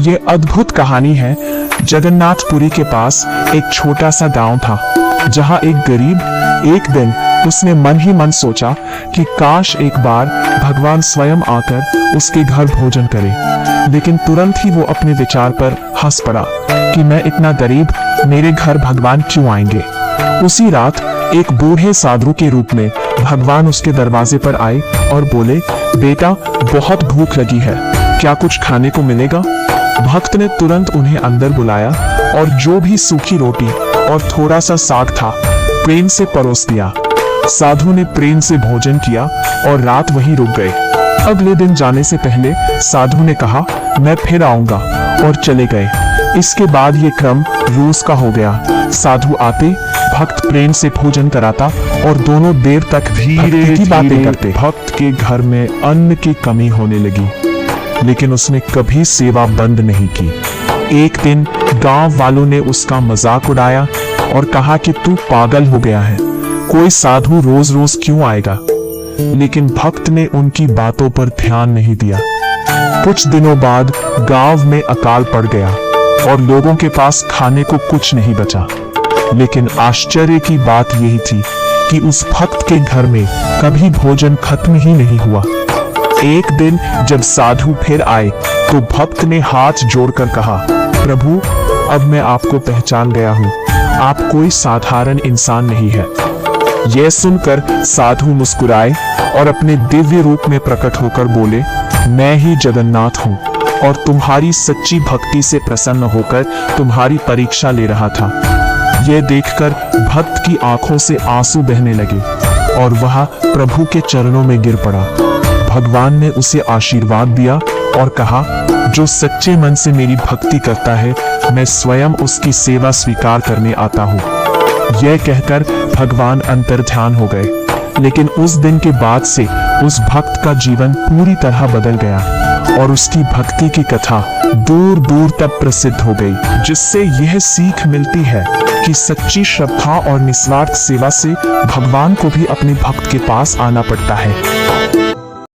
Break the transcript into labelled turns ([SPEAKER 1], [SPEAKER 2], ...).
[SPEAKER 1] ये अद्भुत कहानी है। जगन्नाथपुरी के पास एक छोटा सा गांव था, जहां एक गरीब एक दिन उसने मन ही मन सोचा कि काश एक बार भगवान स्वयं आकर उसके घर भोजन करे। लेकिन तुरंत ही वो अपने विचार पर हंस पड़ा कि मैं इतना गरीब, मेरे घर भगवान क्यों आएंगे। उसी रात एक बूढ़े साधु के रूप में भगवान उसके दरवाजे पर आए और बोले, बेटा बहुत भूख लगी है, क्या कुछ खाने को मिलेगा। भक्त ने तुरंत उन्हें अंदर बुलाया और जो भी सूखी रोटी और थोड़ा सा साग था प्रेम से परोस दिया। साधु ने प्रेम से भोजन किया और रात वहीं रुक गए। अगले दिन जाने से पहले साधु ने कहा, मैं फिर आऊंगा, और चले गए। इसके बाद ये क्रम रोज का हो गया। साधु आते, भक्त प्रेम से भोजन कराता और दोनों देर तक धीरे की बातें करते। भक्त के घर में अन्न की कमी होने लगी, लेकिन उसने कभी सेवा बंद नहीं की। एक दिन गांव वालों ने उसका मजाक उड़ाया और कहा कि तू पागल हो गया है, कोई साधु रोज रोज क्यों आएगा। लेकिन भक्त ने उनकी बातों पर ध्यान नहीं दिया। कुछ दिनों बाद गांव में अकाल पड़ गया और लोगों के पास खाने को कुछ नहीं बचा। लेकिन आश्चर्य की बात यही थी कि उस भक्त के घर में कभी भोजन खत्म ही नहीं हुआ। एक दिन जब साधु फिर आए तो भक्त ने हाथ जोड़कर कहा, प्रभु अब मैं आपको पहचान गया हूँ, आप कोई साधारण इंसान नहीं है। यह सुनकर साधु मुस्कुराए और अपने दिव्य रूप में प्रकट होकर बोले, मैं ही जगन्नाथ हूँ और तुम्हारी सच्ची भक्ति से प्रसन्न होकर तुम्हारी परीक्षा ले रहा था। यह देखकर भक्त की आंखों से आंसू बहने लगे और वह प्रभु के चरणों में गिर पड़ा। भगवान ने उसे आशीर्वाद दिया और कहा, जो सच्चे मन से मेरी भक्ति करता है मैं स्वयं उसकी सेवा स्वीकार करने आता हूँ। यह कहकर भगवान अंतर्ध्यान हो गए। लेकिन उस दिन के बाद से उस भक्त का जीवन पूरी तरह बदल गया और उसकी भक्ति की कथा दूर दूर तक प्रसिद्ध हो गई, जिससे यह सीख मिलती है कि सच्ची श्रद्धा और निस्वार्थ सेवा से भगवान को भी अपने भक्त के पास आना पड़ता है।